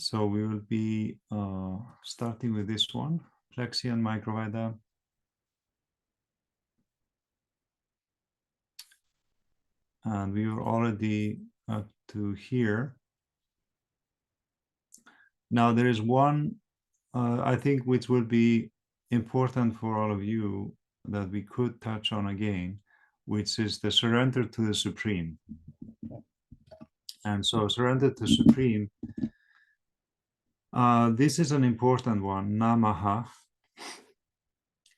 So we will be starting with this one, Plexii and Microveda. And we were already up to here. Now there is one, I think, which will be important for all of you that we could touch on again, which is the surrender to the Supreme. And so surrender to Supreme, this is an important one, Namah.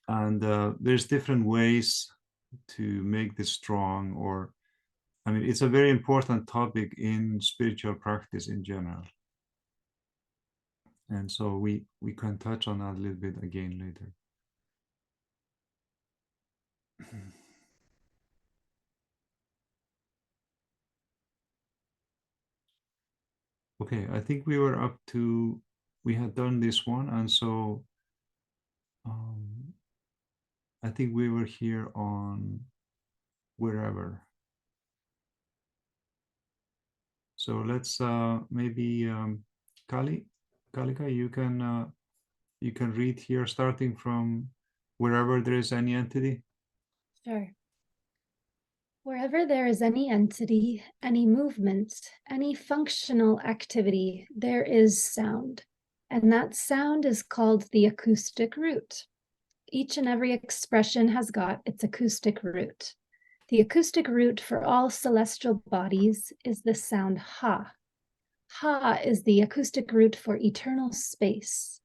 And there's different ways to make this strong, or, I mean, it's a very important topic in spiritual practice in general. And so we can touch on that a little bit again later. Okay, I think we were up to, we had done this one, and so I think we were here on wherever. So let's maybe Kalika, you can read here, starting from wherever there is any entity. Sure. Wherever there is any entity, any movement, any functional activity, there is sound. And that sound is called the acoustic root. Each and every expression has got its acoustic root. The acoustic root for all celestial bodies is the sound ha. Ha is the acoustic root for eternal space.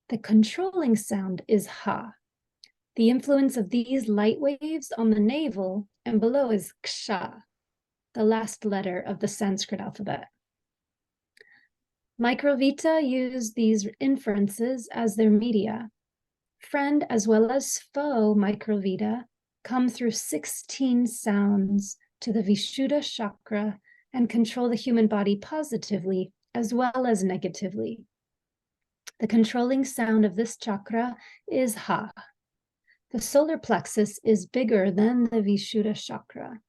The controlling sound is ha. The influence of these light waves on the navel and below is ksha, the last letter of the Sanskrit alphabet. Microvita use these inferences as their media. Friend as well as foe Microvita come through 16 sounds to the Vishuddha chakra and control the human body positively as well as negatively. The controlling sound of this chakra is ha. The solar plexus is bigger than the Vishuddha chakra.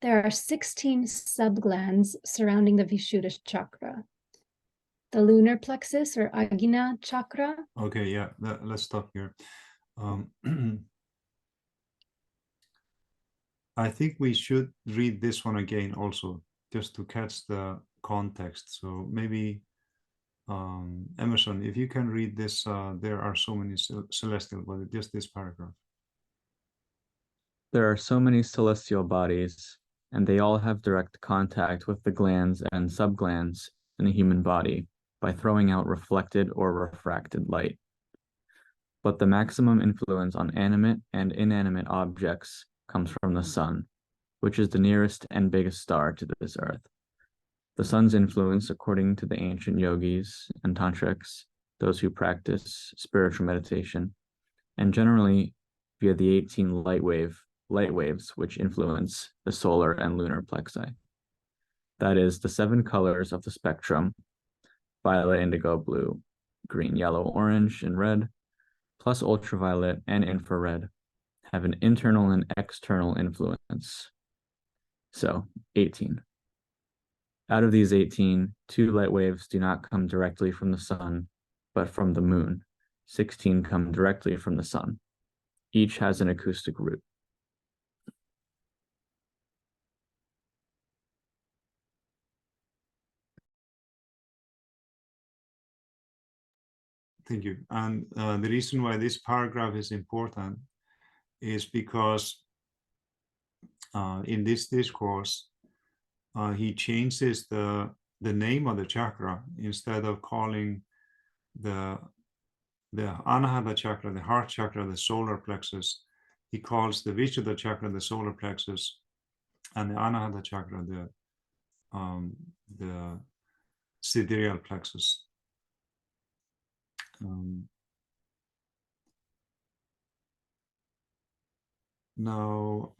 There are 16 subglands surrounding the Vishuddha chakra. The lunar plexus or Ajina chakra. Okay, yeah, let's stop here. I think we should read this one again also, just to catch the context. So maybe Emerson, if you can read this, there are so many celestial bodies, just this paragraph. There are so many celestial bodies, and they all have direct contact with the glands and subglands in the human body by throwing out reflected or refracted light. But the maximum influence on animate and inanimate objects comes from the sun, which is the nearest and biggest star to this earth. The sun's influence, according to the ancient yogis and tantrics, those who practice spiritual meditation, and generally via the 18 light waves which influence the solar and lunar plexi. That is, the 7 colors of the spectrum, violet, indigo, blue, green, yellow, orange, and red, plus ultraviolet and infrared, have an internal and external influence. So, 18. Out of these 18, 2 light waves do not come directly from the sun, but from the moon. 16 come directly from the sun. Each has an acoustic root. Thank you. And the reason why this paragraph is important is because in this discourse, he changes the name of the chakra. Instead of calling the Anahata chakra, the heart chakra, the solar plexus, he calls the Vishuddha chakra the solar plexus, and the Anahata chakra the sidereal plexus. Now,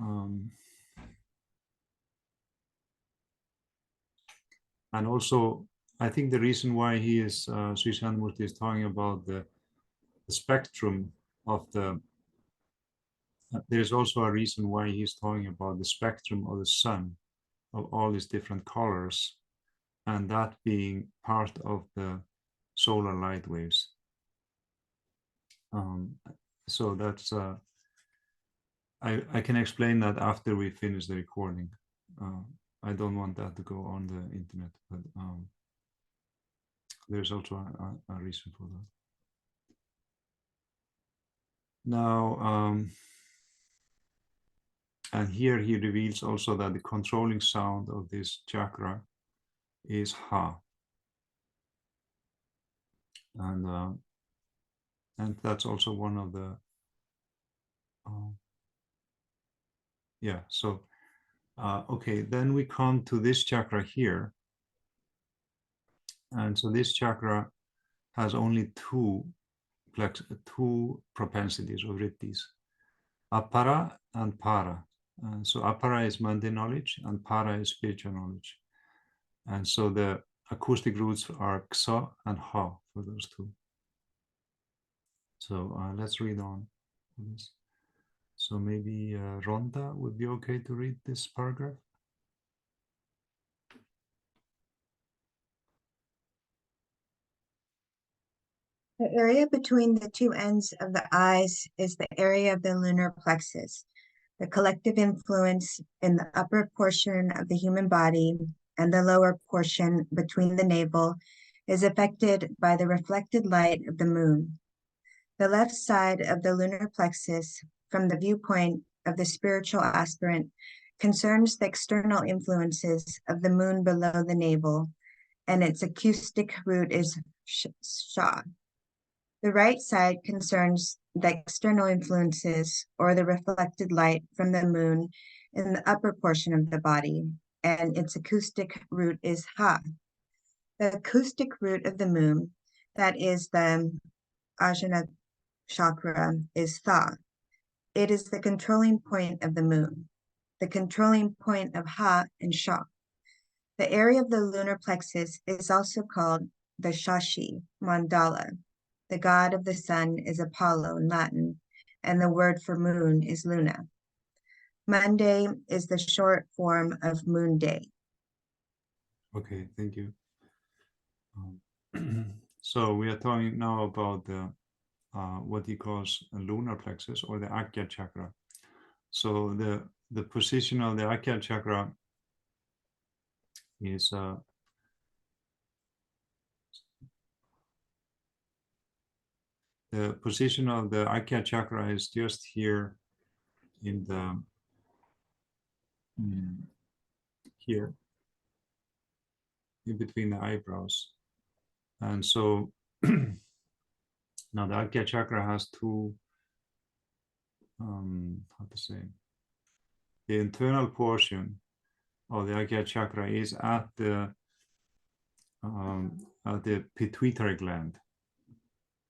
and also, I think the reason why he is, Sri Shanmurti is talking about the spectrum of the, there's also a reason why he's talking about the spectrum of the sun, of all these different colors, and that being part of the solar light waves. So that's I can explain that after we finish the recording. I don't want that to go on the internet, but there's also a reason for that. Now, and here he reveals also that the controlling sound of this chakra is Ha. And that's also one of the, yeah, so, okay, then we come to this chakra here. And so this chakra has only two propensities or vrittis, apara and para. So apara is mundane knowledge and para is spiritual knowledge. And so the acoustic roots are ksa and ha for those two. So let's read on this. So maybe Rhonda would be okay to read this paragraph. The area between the two ends of the eyes is the area of the lunar plexus. The collective influence in the upper portion of the human body and the lower portion between the navel is affected by the reflected light of the moon. The left side of the lunar plexus, from the viewpoint of the spiritual aspirant, concerns the external influences of the moon below the navel, and its acoustic root is sha. The right side concerns the external influences or the reflected light from the moon in the upper portion of the body, and its acoustic root is ha. The acoustic root of the moon, that is the Ajina Chakra, is tha. It is the controlling point of the moon, the controlling point of ha and sha. The area of the lunar plexus is also called the Shashi mandala. The god of the sun is Apollo in Latin, and the word for moon is Luna. Monday is the short form of moon day. Okay, thank you. So we are talking now about the what he calls a lunar plexus or the Akya chakra. So the position of the Akya chakra is the position of the Akya chakra is just here in the here in between the eyebrows. And so now the Akya chakra has two how to say, the internal portion of the Akya chakra is at the pituitary gland,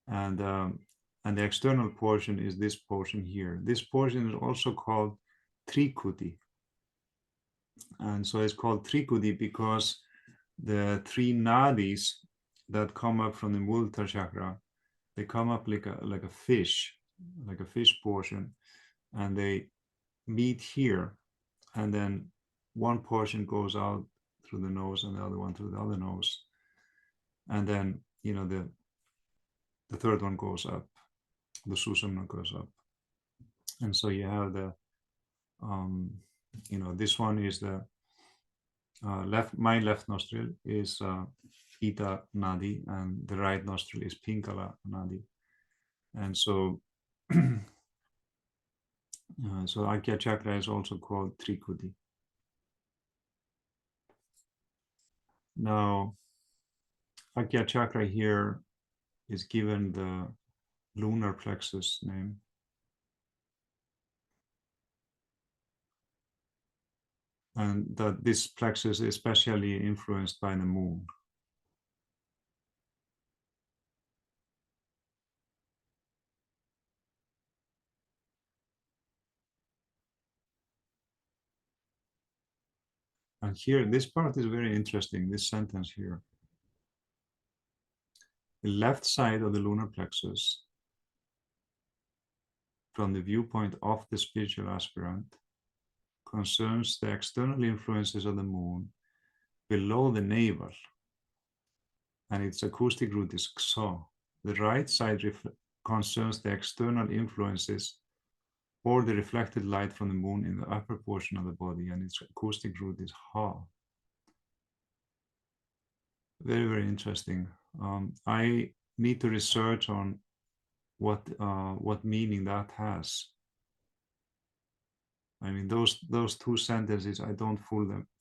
and the external portion is this portion here. This portion is also called Trikuti, and so it's called Trikuti because the three nadis that come up from the Muladhara chakra, they come up like a fish portion, and they meet here, and then one portion goes out through the nose and the other one through the other nose, and then the third one goes up, the Susamna goes up, and so you have the this one is the my left nostril is Ita Nadi, and the right nostril is Pingala Nadi, and so so Akya chakra is also called Trikuti. Now, Akya chakra here is given the lunar plexus name. And that this plexus is especially influenced by the moon. And here, this part is very interesting, this sentence here. The left side of the lunar plexus, from the viewpoint of the spiritual aspirant, concerns the external influences of the moon below the navel, and its acoustic root is XO. The right side concerns the external influences or the reflected light from the moon in the upper portion of the body, and its acoustic root is Ha. Very, very interesting. I need to research on what meaning that has. I mean, those two sentences, I don't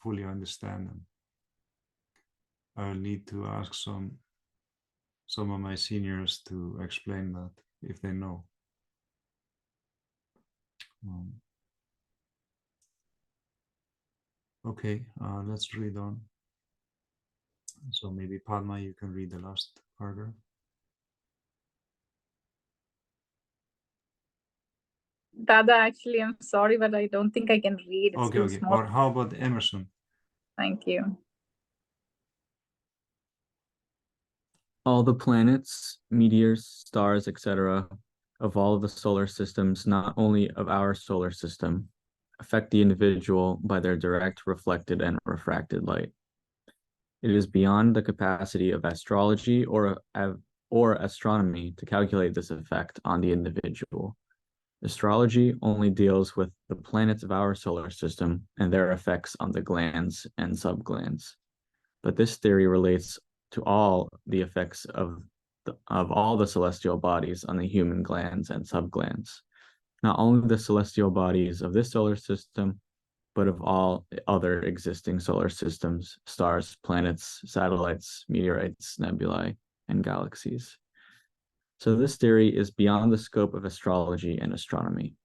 fully understand them. I'll need to ask some of my seniors to explain that if they know. Okay, let's read on. So maybe Padma, you can read the last paragraph. Dada, actually, I'm sorry, but I don't think I can read. It's too Okay. small. Or how about Emerson? Thank you. All the planets, meteors, stars, etc., of all of the solar systems, not only of our solar system, affect the individual by their direct reflected and refracted light. It is beyond the capacity of astrology or astronomy to calculate this effect on the individual. Astrology only deals with the planets of our solar system and their effects on the glands and subglands. But this theory relates to all the effects of all the celestial bodies on the human glands and subglands, not only the celestial bodies of this solar system, but of all other existing solar systems, stars, planets, satellites, meteorites, nebulae, and galaxies. So this theory is beyond the scope of astrology and astronomy.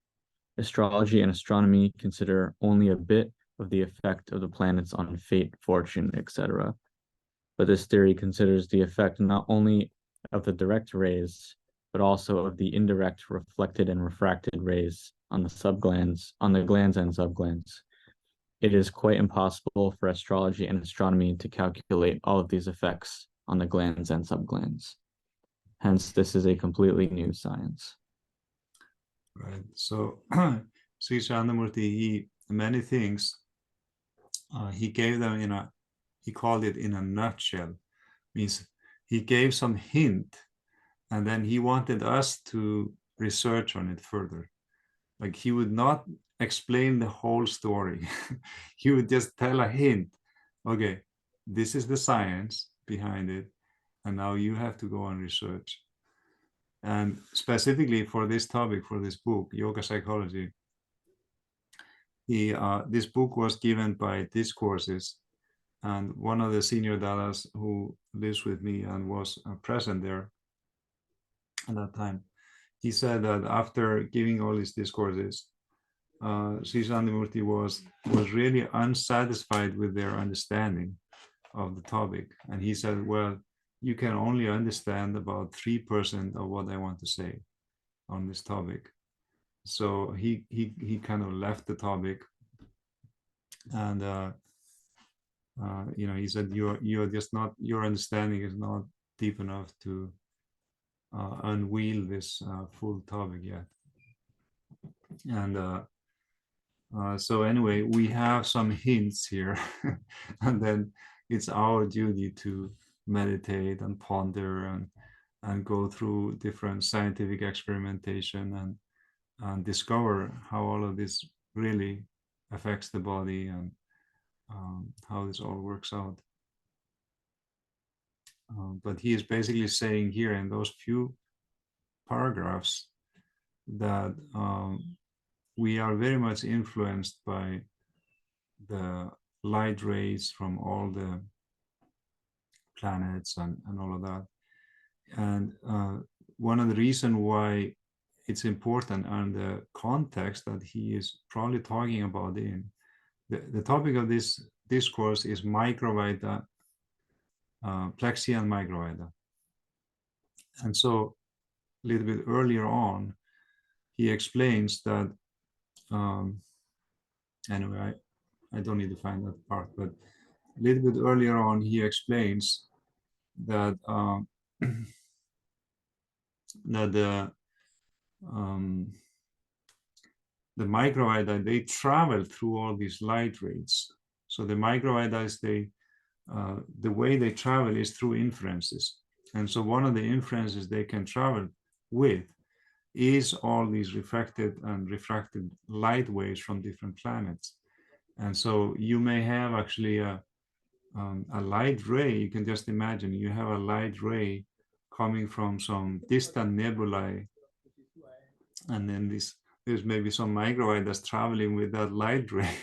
Astrology and astronomy consider only a bit of the effect of the planets on fate, fortune, etc. But this theory considers the effect not only of the direct rays, but also of the indirect reflected and refracted rays on the subglands, on the glands and subglands. It is quite impossible for astrology and astronomy to calculate all of these effects on the glands and subglands. Hence, this is a completely new science. Right. So Sri Chandamurti, many things, he gave them he called it in a nutshell. Means he gave some hint, and then he wanted us to research on it further. Like he would not explain the whole story. He would just tell a hint. Okay, this is the science behind it, and now you have to go and research. And specifically for this topic, for this book, Yoga Psychology, this book was given by Discourses, and one of the senior Dadas who lives with me and was present there at that time, he said that after giving all these discourses, Sri Chandamurti was really unsatisfied with their understanding of the topic. And he said, well, you can only understand about 3% of what I want to say on this topic. So he kind of left the topic, and he said, you're just not, your understanding is not deep enough to unveil this full topic yet. And so anyway, we have some hints here, and then it's our duty to meditate and ponder and go through different scientific experimentation and discover how all of this really affects the body and how this all works out. But he is basically saying here in those few paragraphs that we are very much influenced by the light rays from all the planets and all of that. And one of the reasons why it's important and the context that he is probably talking about in the topic of this discourse is microvita, plexi and microvita. And so a little bit earlier on, he explains that, anyway, I don't need to find that part, but a little bit earlier on, he explains that that the microvita, they travel through all these light rays. So the microvitas, the way they travel is through inferences. And so one of the inferences they can travel with is all these reflected and refracted light waves from different planets. And so you may have actually a light ray. You can just imagine you have a light ray coming from some distant nebulae, and then there's maybe some microwave that's traveling with that light ray,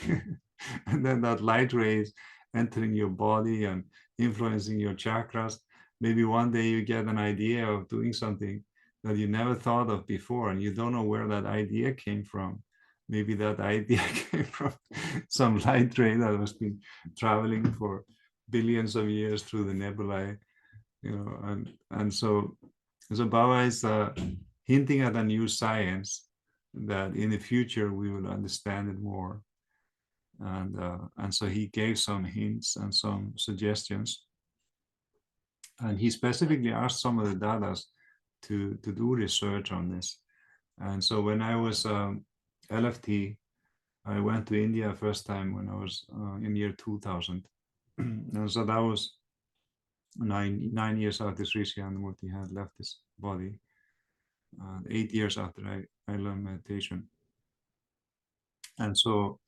and then that light ray is entering your body and influencing your chakras. Maybe one day you get an idea of doing something that you never thought of before, and you don't know where that idea came from. Maybe that idea came from some light ray that has been traveling for billions of years through the nebulae, you know, and so Baba is hinting at a new science that in the future we will understand it more, and so he gave some hints and some suggestions, and he specifically asked some of the Dadas to do research on this. And so when I was LFT, I went to India first time when I was in year 2000. And so that was nine years after Sri Sriyanamurti had left his body, 8 years after I learned meditation. And so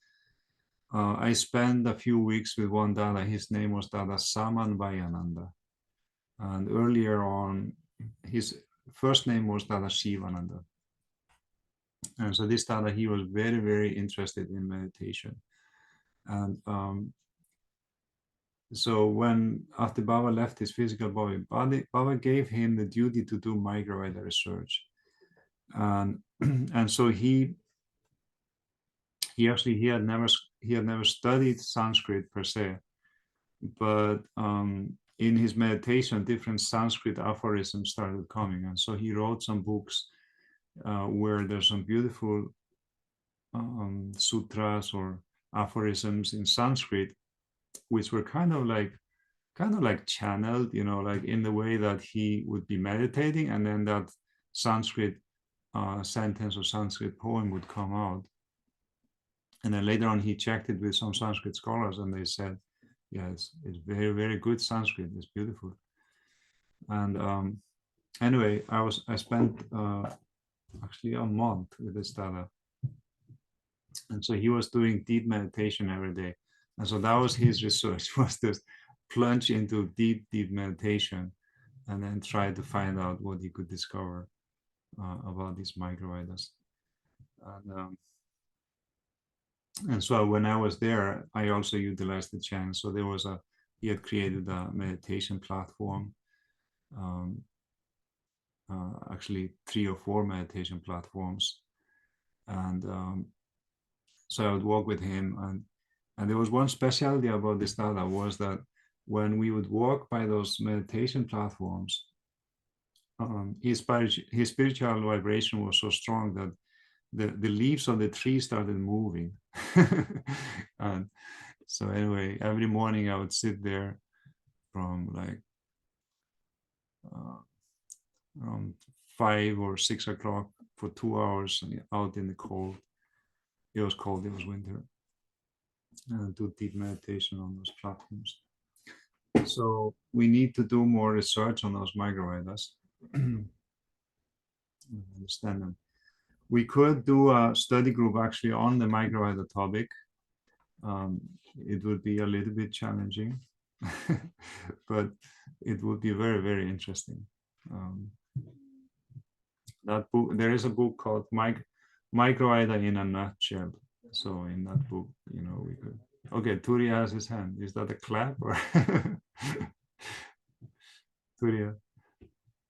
I spent a few weeks with one Dada. His name was Dada Samanvayananda. And earlier on, his first name was Dada Shivananda. And so this Dada, he was very, very interested in meditation. And so when after Baba left his physical body, Baba gave him the duty to do microwave research. And so he had never studied Sanskrit per se, but in his meditation, different Sanskrit aphorisms started coming, and so he wrote some books where there's some beautiful sutras or aphorisms in Sanskrit, which were kind of like channeled, you know, like in the way that he would be meditating, and then that Sanskrit sentence or Sanskrit poem would come out. And then later on, he checked it with some Sanskrit scholars, and they said, yeah, it's very, very good Sanskrit. It's beautiful. And anyway, I spent actually a month with this Dada. And so he was doing deep meditation every day. And so that was his research, was to plunge into deep, deep meditation and then try to find out what he could discover about these microidas. And so when I was there, I also utilized the chant. So he had created a meditation platform, actually 3 or 4 meditation platforms. And so I would walk with him. And there was one specialty about this Dada, was that when we would walk by those meditation platforms, his spiritual vibration was so strong that the leaves of the tree started moving. And so anyway, every morning I would sit there from like around 5 or 6 o'clock for 2 hours out in the cold. It was cold, it was winter. And do deep meditation on those platforms. So we need to do more research on those microidas. Understand them. We could do a study group actually on the microida topic. It would be a little bit challenging, but it would be very, very interesting. That book, there is a book called Microida in a Nutshell. So in that book, you know, we could. Okay, Turi has his hand. Is that a clap or? Turi,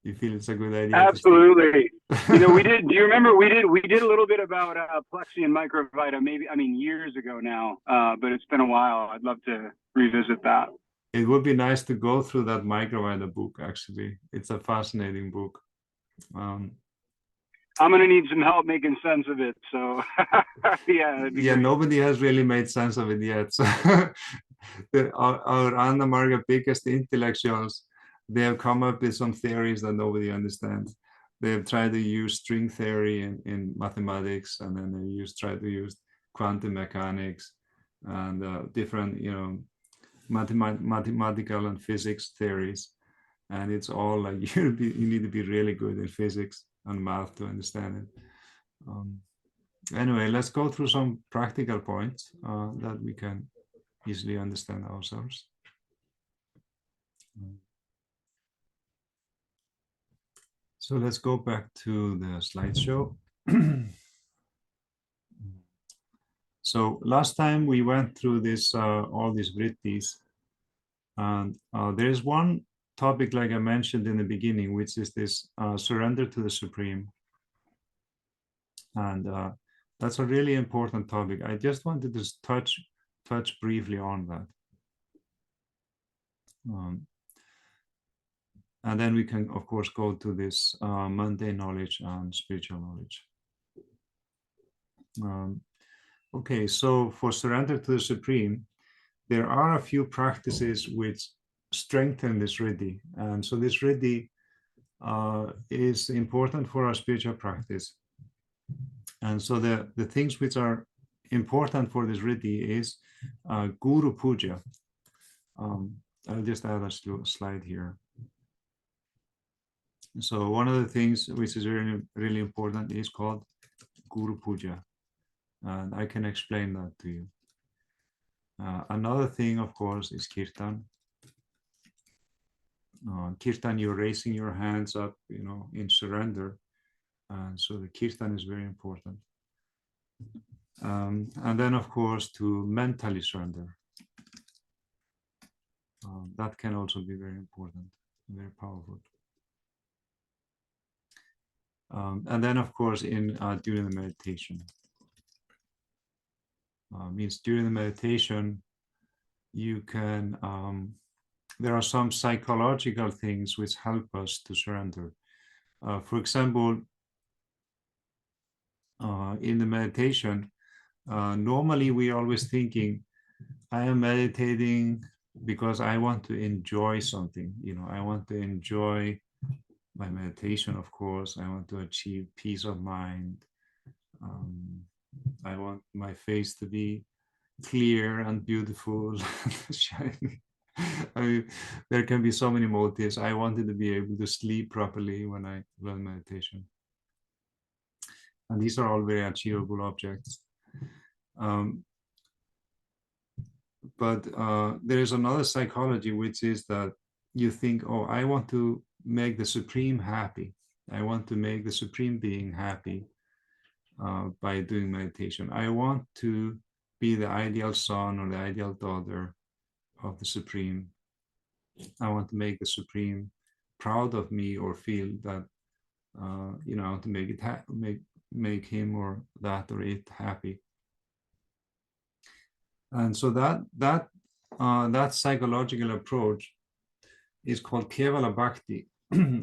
you feel it's a good idea? Absolutely. You know, we did. Do you remember we did a little bit about Plexii and microvita? Maybe, I mean, years ago now. But it's been a while. I'd love to revisit that. It would be nice to go through that microvita book. Actually, it's a fascinating book. I'm gonna need some help making sense of it. So yeah. Yeah, nobody has really made sense of it yet. So our Annamarga biggest intellectuals, they have come up with some theories that nobody understands. They have tried to use string theory in mathematics, and then they tried to use quantum mechanics and different, you know, mathematical and physics theories, and it's all like you need to be really good in physics and math to understand it. Anyway, let's go through some practical points that we can easily understand ourselves. So let's go back to the slideshow. So last time we went through this, all these vrittis, and there is one topic, like I mentioned in the beginning, which is this surrender to the Supreme. And that's a really important topic. I just wanted to touch briefly on that. And then we can, of course, go to this mundane knowledge and spiritual knowledge. Okay, so for surrender to the Supreme, there are a few practices which strengthen this riddhi. And so this riddhi is important for our spiritual practice. And so the things which are important for this riddhi is Guru Puja. I'll just add a slide here. So one of the things which is really, really important is called Guru Puja. And I can explain that to you. Another thing, of course, is Kirtan. Kirtan, you're raising your hands up, in surrender. And so the Kirtan is very important. And then, of course, to mentally surrender. That can also be very important, very powerful. And then, of course, during the meditation. Means during the meditation, you can, there are some psychological things which help us to surrender. For example, in the meditation, normally we're always thinking, I am meditating because I want to enjoy something. I want to enjoy my meditation, of course. I want to achieve peace of mind. I want my face to be clear and beautiful, shiny. I mean, there can be so many motives. I wanted to be able to sleep properly when I learn meditation. And these are all very achievable objects. But there is another psychology, which is that you think, oh, I want to make the Supreme happy. I want to make the Supreme Being happy by doing meditation. I want to be the ideal son or the ideal daughter of the Supreme. I want to make the Supreme proud of me, or feel that, I want to make it make him or that or it happy. And so that psychological approach is called Kevala Bhakti.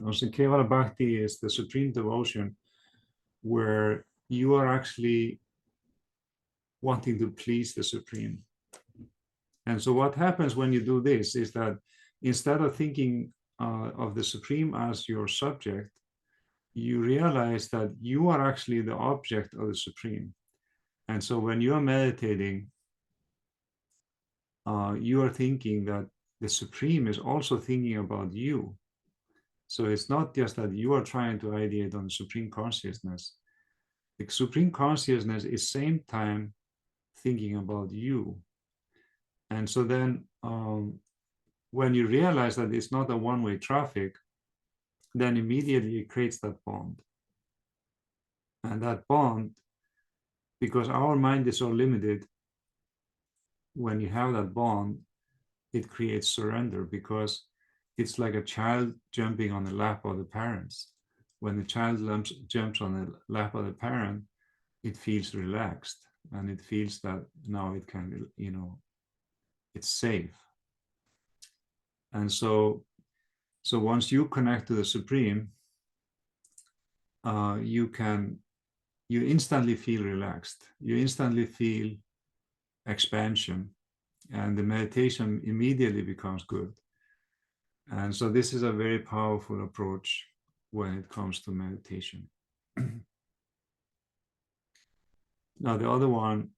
Also, Kevala Bhakti is the supreme devotion where you are actually wanting to please the Supreme. And so what happens when you do this is that instead of thinking of the Supreme as your subject, you realize that you are actually the object of the Supreme. And so when you are meditating, you are thinking that the Supreme is also thinking about you. So it's not just that you are trying to ideate on Supreme Consciousness. The Supreme Consciousness is same time thinking about you. And so then when you realize that it's not a one-way traffic, then immediately it creates that bond. And that bond, because our mind is so limited, when you have that bond, it creates surrender, because it's like a child jumping on the lap of the parents. When the child jumps on the lap of the parent, it feels relaxed, and it feels that now it can, it's safe. And so once you connect to the Supreme, you instantly feel relaxed. You instantly feel expansion, and the meditation immediately becomes good. And so this is a very powerful approach when it comes to meditation. Now, the other one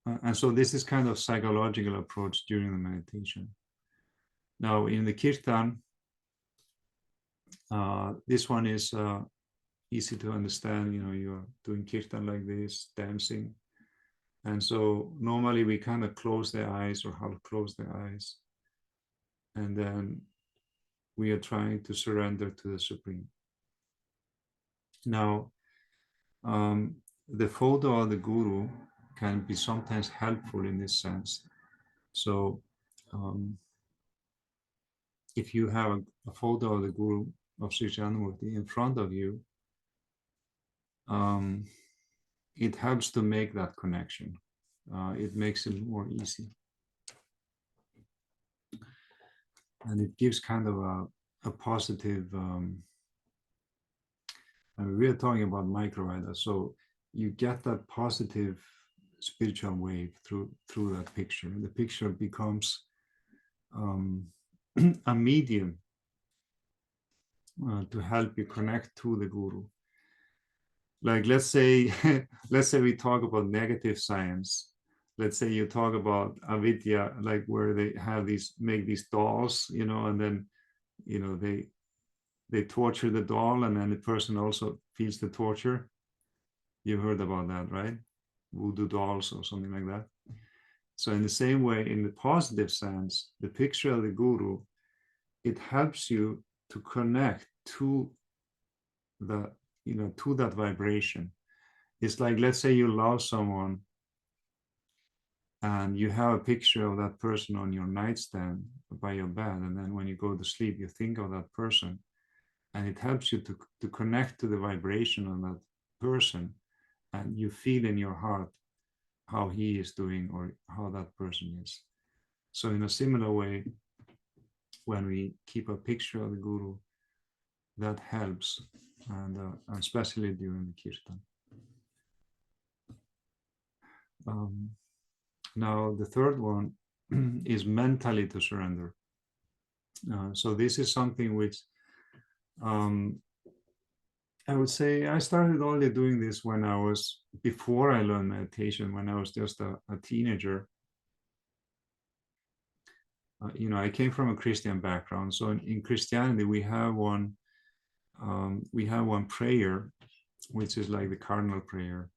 And so this is kind of psychological approach during the meditation. Now in the kirtan, this one is easy to understand. You know, you're doing kirtan like this, dancing. And so normally we kind of close the eyes or half close the eyes. And then we are trying to surrender to the Supreme. Now, the photo of the Guru can be sometimes helpful in this sense. So if you have a photo of the Guru of Sri Janamurti in front of you, it helps to make that connection. It makes it more easy. And it gives kind of a positive, I mean, we are talking about microvita, so you get that positive spiritual wave through that picture. The picture becomes a medium to help you connect to the Guru. Like let's say we talk about negative science. Let's say you talk about avidya, like where they have make these dolls, you know, and then, you know, they torture the doll, and then the person also feels the torture. You've heard about that, right? Voodoo dolls or something like that. So in the same way, in the positive sense, the picture of the Guru, it helps you to connect to the, you know, to that vibration. It's like, let's say you love someone and you have a picture of that person on your nightstand by your bed, and then when you go to sleep, you think of that person, and it helps you to connect to the vibration of that person, and you feel in your heart how he is doing or how that person is. So in a similar way, when we keep a picture of the Guru, that helps, and especially during the kirtan. Now the third one is mentally to surrender. So this is something which I would say I started only doing this when I was, before I learned meditation, when I was just a teenager. You know, I came from a Christian background. So in Christianity, we have one prayer, which is like the cardinal prayer.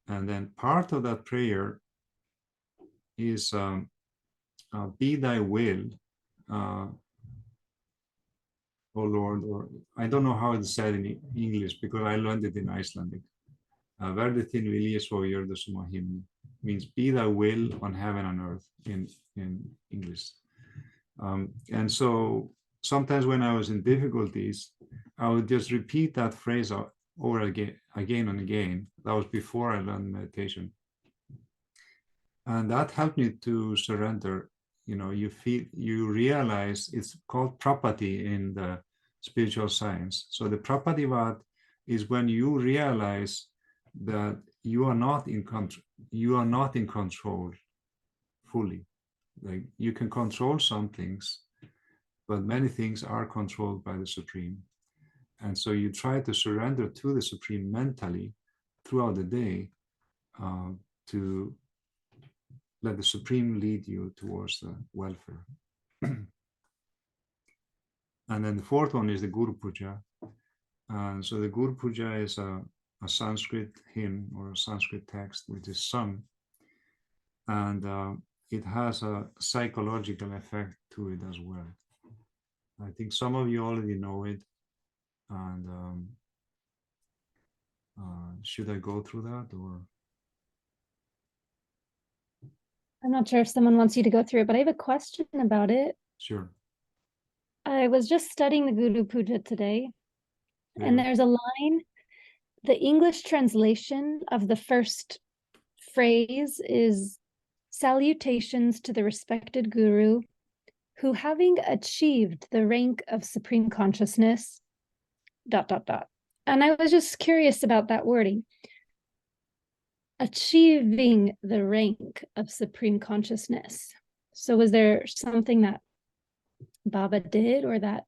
And then part of that prayer is be thy will, O Lord, or I don't know how it's said in English because I learned it in Icelandic. Verði þín vilji svo á jörðu sem á himni, means be thy will on heaven and earth in English. And so sometimes when I was in difficulties, I would just repeat that phrase over again and again. That was before I learned meditation. And that helped me to surrender. You know, you realize it's called prapati in the spiritual science. So the prapativad is when you realize that you are not in control fully. Like you can control some things, but many things are controlled by the Supreme. And so you try to surrender to the Supreme mentally throughout the day to let the Supreme lead you towards the welfare. And then the fourth one is the Guru Puja. And so the Guru Puja is a Sanskrit hymn or a Sanskrit text which is sung. And it has a psychological effect to it as well. I think some of you already know it. And should I go through that, or? I'm not sure if someone wants you to go through it, but I have a question about it. Sure. I was just studying the Guru Puja today, and there's a line, the English translation of the first phrase is salutations to the respected Guru, who having achieved the rank of supreme consciousness, ... And I was just curious about that wording. Achieving the rank of supreme consciousness. So was there something that Baba did or that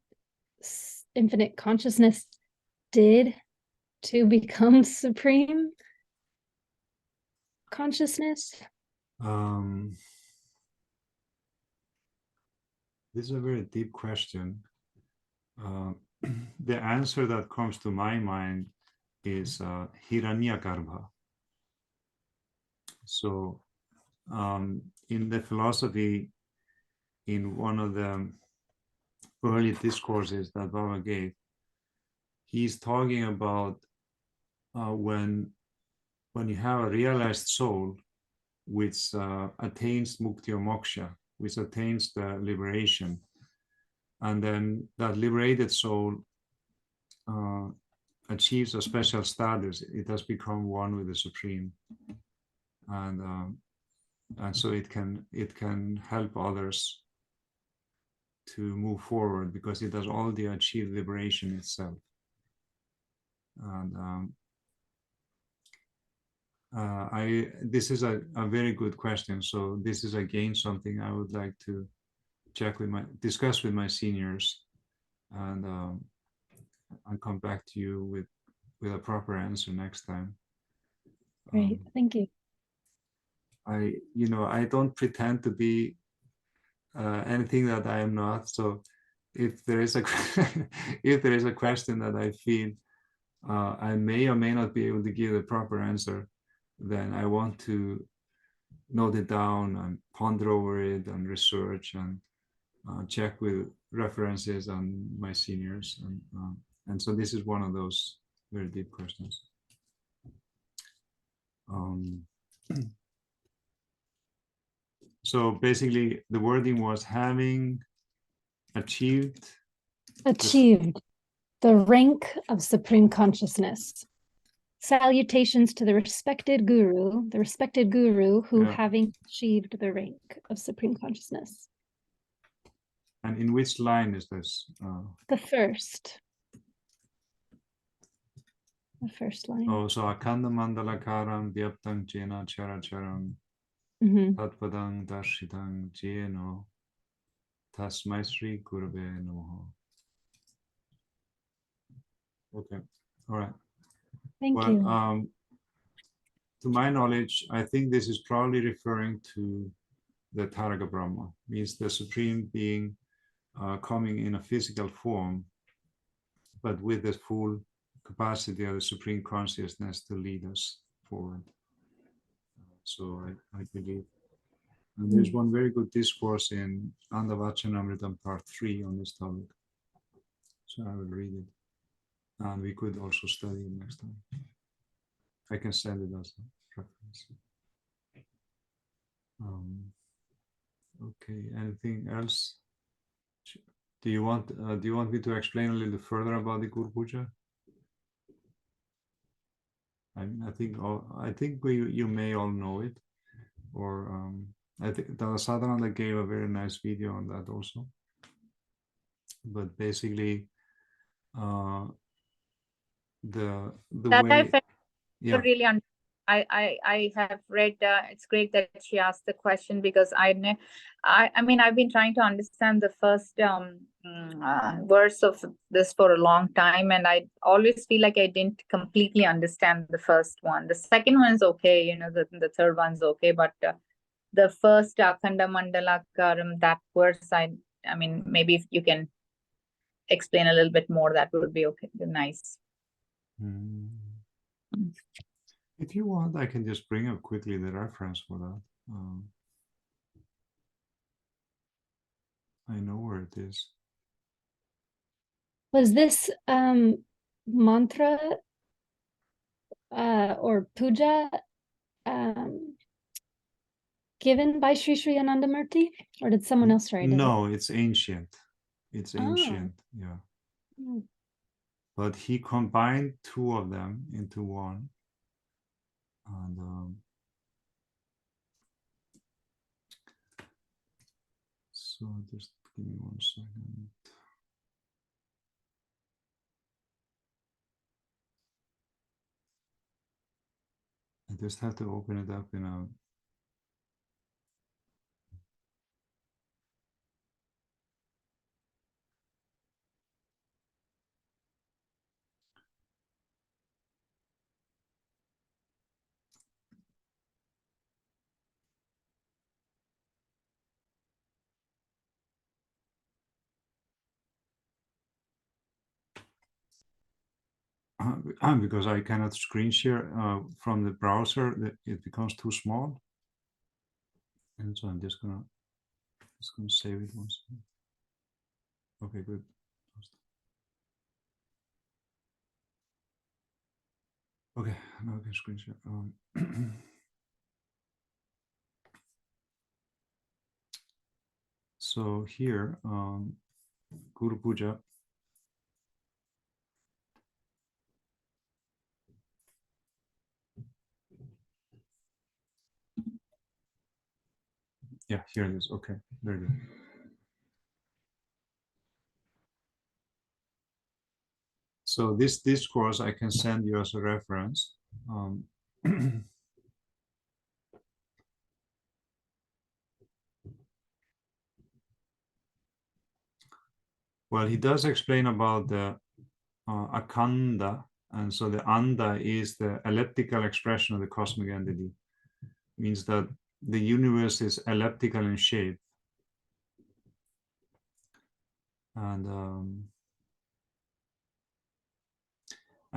infinite consciousness did to become supreme consciousness? This is a very deep question. The answer that comes to my mind is Hiranyagarbha. So in the philosophy, in one of the early discourses that Baba gave, he's talking about when you have a realized soul which attains mukti or moksha, which attains the liberation, and then that liberated soul achieves a special status. It has become one with the Supreme, and so it can help others to move forward because it has already achieved liberation itself. And this is a very good question. So this is again something I would like to discuss with my seniors, and I'll come back to you with a proper answer next time. Great, thank you. I don't pretend to be anything that I am not. So if there is a if there is a question that I feel I may or may not be able to give a proper answer, then I want to note it down and ponder over it and research and check with references on my seniors, and so this is one of those very deep questions. So basically, the wording was having achieved the rank of supreme consciousness. Salutations to the respected guru who, having achieved the rank of supreme consciousness. And in which line is this? The first line. Oh, so Akanda Mandalakaram Vyaptang Jena Characharam Tatpadang Darshitang Jeno Tasmai Sri Gurave Namaha. Okay, all right. Thank you. To my knowledge, I think this is probably referring to the Taraga Brahma, means the Supreme Being coming in a physical form, but with the full capacity of the Supreme Consciousness to lead us forward. So I believe. And there's one very good discourse in Andavachanamritam Part 3 on this topic. So I will read it. And we could also study it next time. I can send it as a reference. Okay, anything else? Do you want me to explain a little further about the Guru Puja? I think you may all know it, or I think Dada Sadhananda gave a very nice video on that also. But basically, the that way, I really I have read. It's great that she asked the question, because I mean I've been trying to understand the first verse of this for a long time, and I always feel like I didn't completely understand the first one. The second one is okay, the third one's okay, but the first Akhanda Mandalakaram, that verse, I mean maybe if you can explain a little bit more, that would be okay. Nice. If you want, I can just bring up quickly the reference for that. I know where it is. Was this mantra or puja given by Sri Sri Anandamurti, or did someone else write it? No, it's ancient. It's ancient, yeah. But he combined two of them into one. And so just give me 1 second. I just have to open it up in a because I cannot screen share from the browser, it becomes too small. And so I'm just gonna save it once. Okay, good. Okay, now I can screen share. So here, Guru Puja. Yeah, here it is. Okay, very good. So this discourse I can send you as a reference. Well, he does explain about the akanda, and so the anda is the elliptical expression of the cosmic entity. Means that the universe is elliptical in shape, and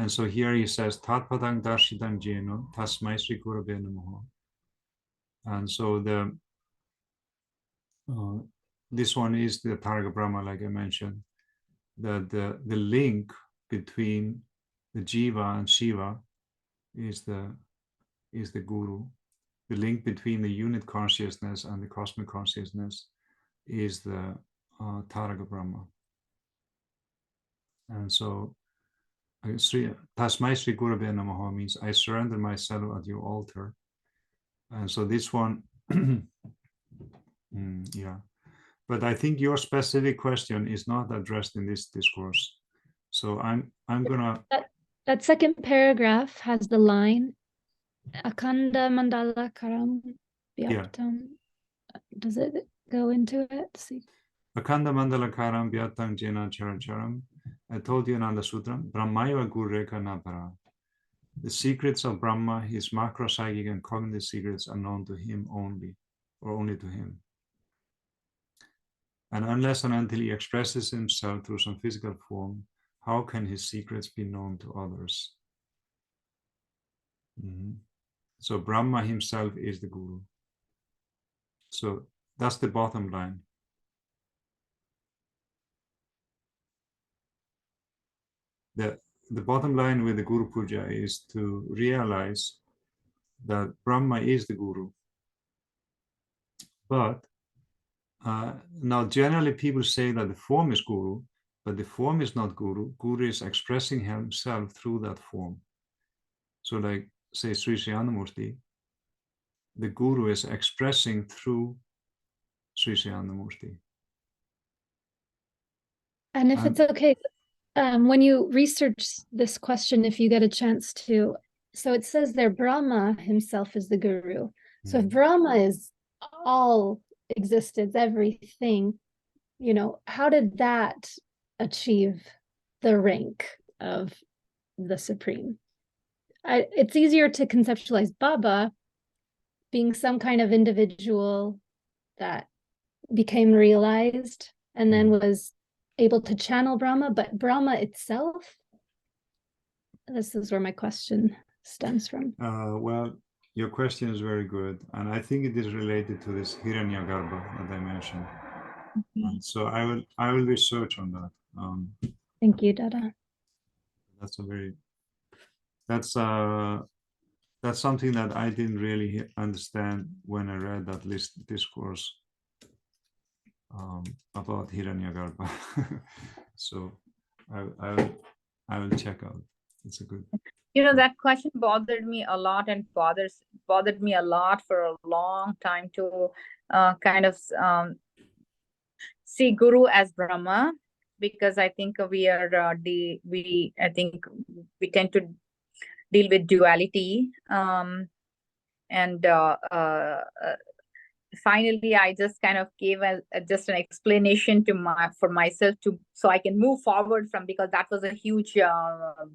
so here he says tatpadang darshitang jeno tasmai sri gurave namaha. And so the this one is the Targa Brahma, like I mentioned, that the link between the Jiva and Shiva is the Guru. The link between the unit consciousness and the cosmic consciousness is the Targa Brahma. And so Tasmai Sri Gurave Namaha means I surrender myself at your altar. And so this one, yeah. But I think your specific question is not addressed in this discourse. So I'm gonna. That second paragraph has the line, Akanda Mandala Karam Vyaptam. Yeah. Does it go into it? See. Akanda Mandala Karam Vyaptam Jena Characharam. I told you in Ananda Sutra, Brahmaiva Gureka Napara. The secrets of Brahma, his macro psychic and cognitive secrets, are known to him only, or only to him. And unless and until he expresses himself through some physical form, how can his secrets be known to others? So Brahma himself is the Guru. So that's the bottom line. The bottom line with the Guru Puja is to realize that Brahma is the Guru. But now generally people say that the form is Guru, but the form is not Guru. Guru is expressing himself through that form. So like say Sri Sri Anandamurti, the Guru is expressing through Sri Sri Anandamurti. And if it's okay, when you research this question, if you get a chance to, so it says there Brahma himself is the Guru. So if Brahma is all existence, everything, you know, how did that achieve the rank of the Supreme? It's easier to conceptualize Baba being some kind of individual that became realized and then was able to channel Brahma, but Brahma itself, this is where my question stems from. Well, your question is very good, and I think it is related to this Hiranyagarbha that I mentioned. And so I will research on that. Thank you, Dada. That's something that I didn't really understand when I read that discourse about Hiranyagarbha. So I will check out. It's a good. You know, that question bothered me a lot and bothered me a lot for a long time to kind of see Guru as Brahma, because I think we tend to deal with duality, and finally I just kind of gave just an explanation for myself so I can move forward from, because that was a huge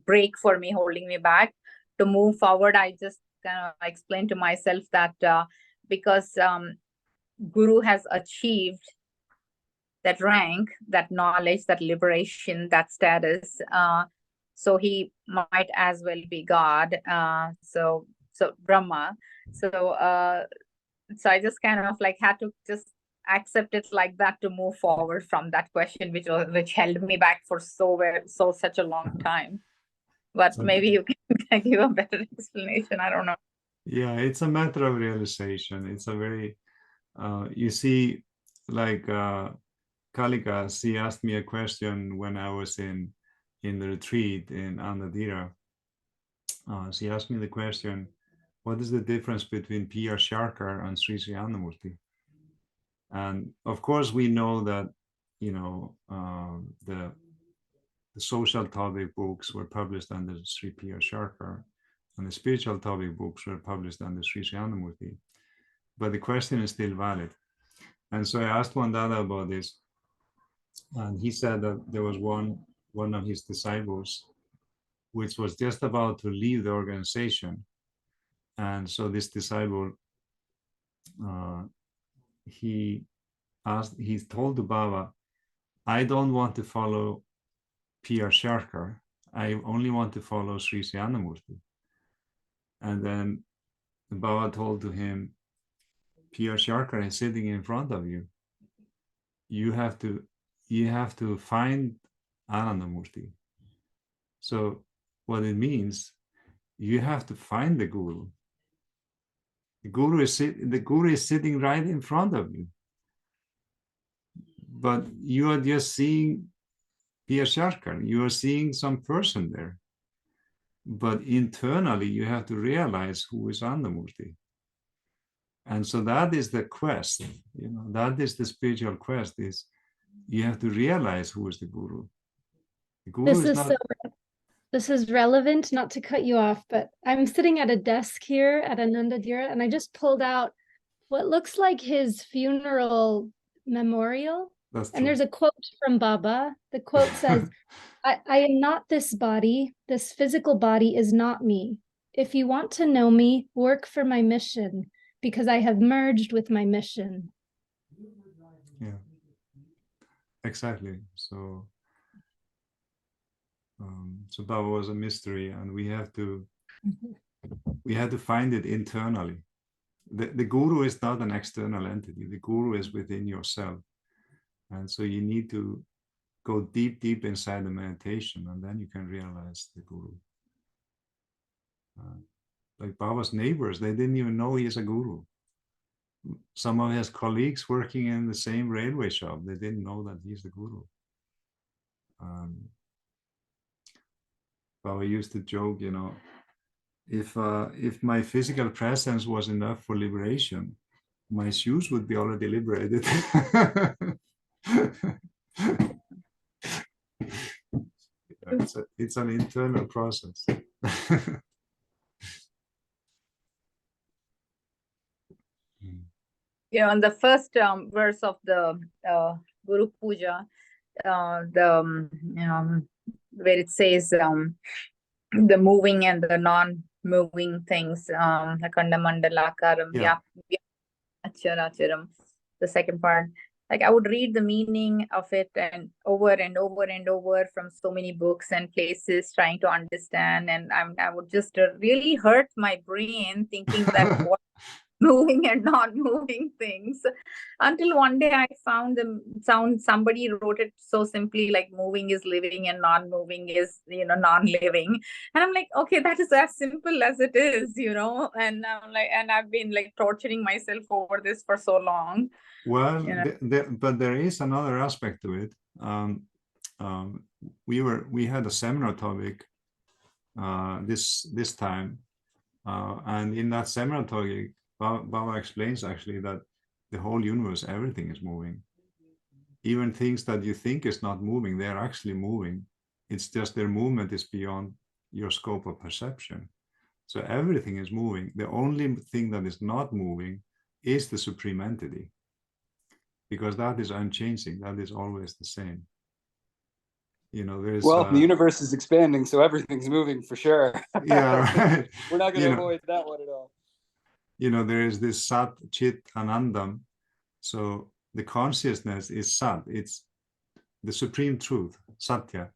break for me, holding me back to move forward. I just kind of explained to myself that because Guru has achieved that rank, that knowledge, that liberation, that status, so he might as well be God. So Brahma. So I just kind of like had to just accept it like that to move forward from that question, which held me back for such a long time. But maybe you can give a better explanation. I don't know. Yeah, it's a matter of realization. It's a very you see, like Kalika, she asked me a question when I was in the retreat in Andadira. She asked me the question, what is the difference between P.R. Sharkar and Sri Sri Anandamurti? And of course, we know that, you know, the social topic books were published under Sri P.R. Sharkar, and the spiritual topic books were published under Sri Sri Anandamurti. But the question is still valid. And so I asked one Dada about this, and he said that there was one of his disciples which was just about to leave the organization. And so this disciple, he told the Baba, I don't want to follow P.R. Sharkar. I only want to follow Sri Sri Anandamurti. And then the Baba told to him, P.R. Sharkar is sitting in front of you. You have to find Anandamurti. So what it means, you have to find the Guru. The Guru is sitting right in front of you. But you are just seeing P.R. Sharkar. You are seeing some person there. But internally, you have to realize who is Anandamurti. And so that is the quest. You know, that is the spiritual quest. Is you have to realize who is the Guru. The Guru This is relevant, not to cut you off, but I'm sitting at a desk here at Anandadira, and I just pulled out what looks like his funeral memorial. And there's a quote from Baba. The quote says, I am not this body. This physical body is not me. If you want to know me, work for my mission, because I have merged with my mission. Yeah, exactly. So Baba was a mystery, and we have to find it internally. The Guru is not an external entity. The Guru is within yourself. And so you need to go deep inside the meditation, and then you can realize the Guru. Like Baba's neighbors, they didn't even know he is a Guru. Some of his colleagues working in the same railway shop, they didn't know that he's the Guru. Baba used to joke, you know, if my physical presence was enough for liberation, my shoes would be already liberated. It's an internal process. You know, in the first verse of the Guru Puja, where it says the moving and the non-moving things, Akanda Mandalakaram, Acharacharam, the second part. Like I would read the meaning of it and over and over from so many books and places trying to understand, and I would just really hurt my brain thinking that what moving and not moving things, until one day I found somebody wrote it so simply, like moving is living and non-moving is, you know, non-living. And I'm like, okay, that is as simple as it is, you know. And I'm like, and I've been like torturing myself over this for so long. Well, you know? But there is another aspect to it. We had a seminar topic this time, and in that seminar topic, Baba explains actually that the whole universe, everything is moving. Even things that you think is not moving, they are actually moving. It's just their movement is beyond your scope of perception. So everything is moving. The only thing that is not moving is the supreme entity, because that is unchanging. That is always the same. You know, there's the universe is expanding, so everything's moving for sure. Yeah, right. We're not going to avoid that one at all. You know, there is this Sat, Chit, Anandam. So the consciousness is Sat. It's the supreme truth, Satya.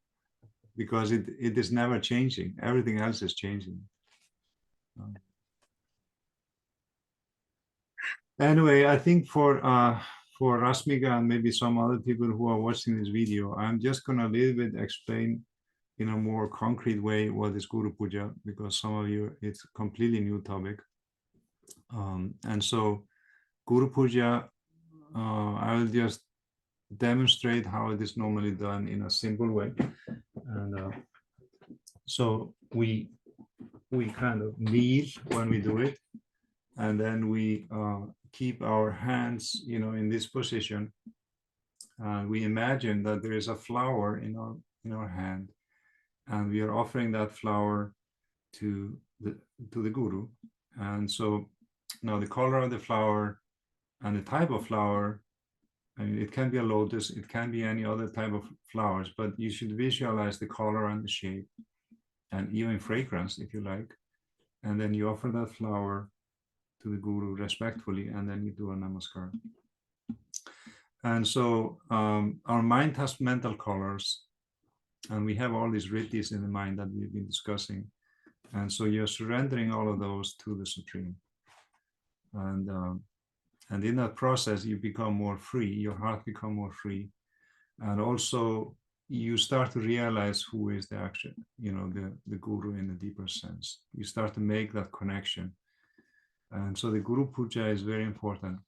because it is never changing. Everything else is changing. Anyway, I think for Rasmika and maybe some other people who are watching this video, I'm just gonna a little bit explain in a more concrete way what is Guru Puja, because some of you, it's a completely new topic. And so Guru Puja, I will just demonstrate how it is normally done in a simple way. And so we kind of kneel when we do it, and then we keep our hands, in this position. We imagine that there is a flower in our hand, and we are offering that flower to the Guru. And so now the color of the flower and the type of flower, I mean, it can be a lotus, it can be any other type of flowers, but you should visualize the color and the shape, and even fragrance if you like. And then you offer that flower to the Guru respectfully, and then you do a namaskar. And so our mind has mental colors, and we have all these rittis in the mind that we've been discussing. And so you're surrendering all of those to the Supreme. And in that process, you become more free, your heart becomes more free. And also you start to realize who is the action, the Guru in a deeper sense. You start to make that connection. And so the Guru Puja is very important.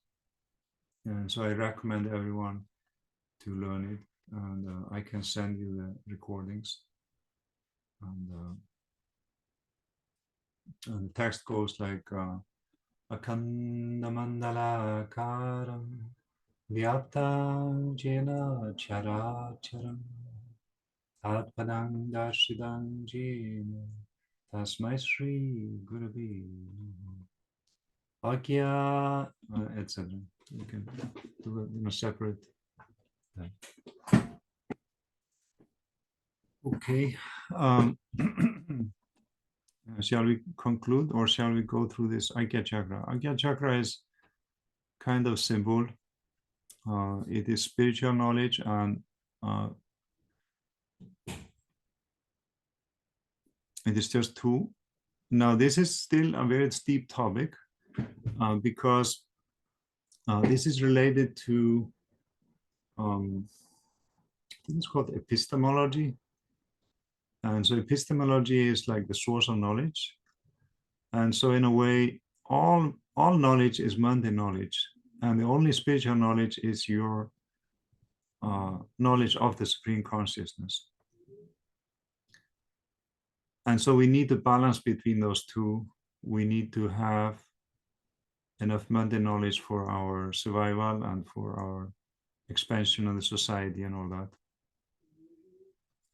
And so I recommend everyone to learn it. And I can send you the recordings. And the text goes like, Akanda mandala karam vyaptam jena characharam tatpadang darshidang jena tasmai Sri Gurave Agya, etc. You can do it in a separate thing. Okay. Shall we conclude, or shall we go through this Agya Chakra? Agya Chakra is kind of simple. It is spiritual knowledge, and it is just two. Now, this is still a very steep topic because this is related to, I think it's called epistemology. And so epistemology is like the source of knowledge. And so in a way, all knowledge is mundane knowledge. And the only spiritual knowledge is your knowledge of the Supreme Consciousness. And so we need to balance between those two. We need to have enough mundane knowledge for our survival and for our expansion of the society and all that.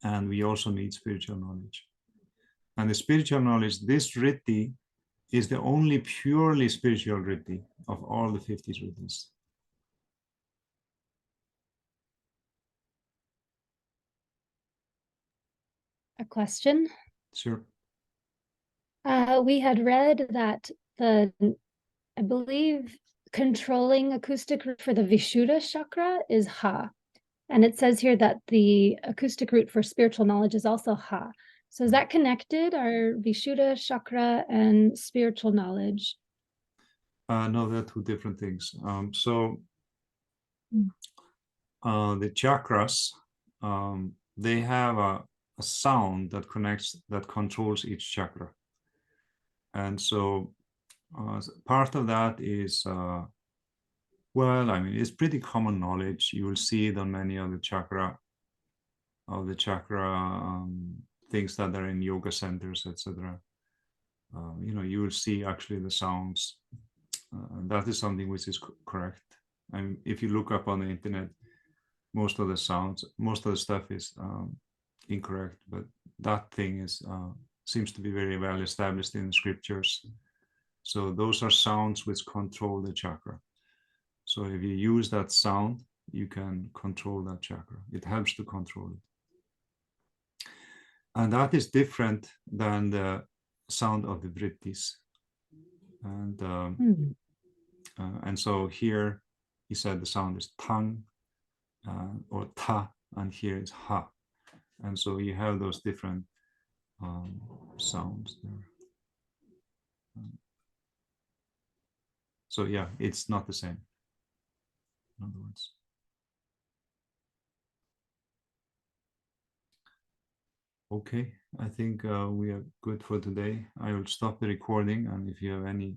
And we also need spiritual knowledge. And the spiritual knowledge, this ritti, is the only purely spiritual ritti of all the 50 rittis. A question? Sure. We had read that I believe, controlling acoustic root for the Vishuddha chakra is Ha. And it says here that the acoustic root for spiritual knowledge is also Ha. So is that connected, our Vishuddha chakra and spiritual knowledge? No, they're two different things. The chakras, they have a sound that that controls each chakra. And so part of that is, well, I mean, it's pretty common knowledge. You will see it on many of the chakra things that are in yoga centers, etc. You will see actually the sounds. That is something which is correct. I mean, if you look up on the internet, most of the stuff is incorrect, but that thing is seems to be very well established in the scriptures. So those are sounds which control the chakra. So if you use that sound, you can control that chakra. It helps to control it. And that is different than the sound of the vrittis. And so here he said the sound is tang or ta, and here is ha. and so you have those different sounds there. So yeah, it's not the same, in other words. Okay, I think we are good for today. I will stop the recording, and if you have any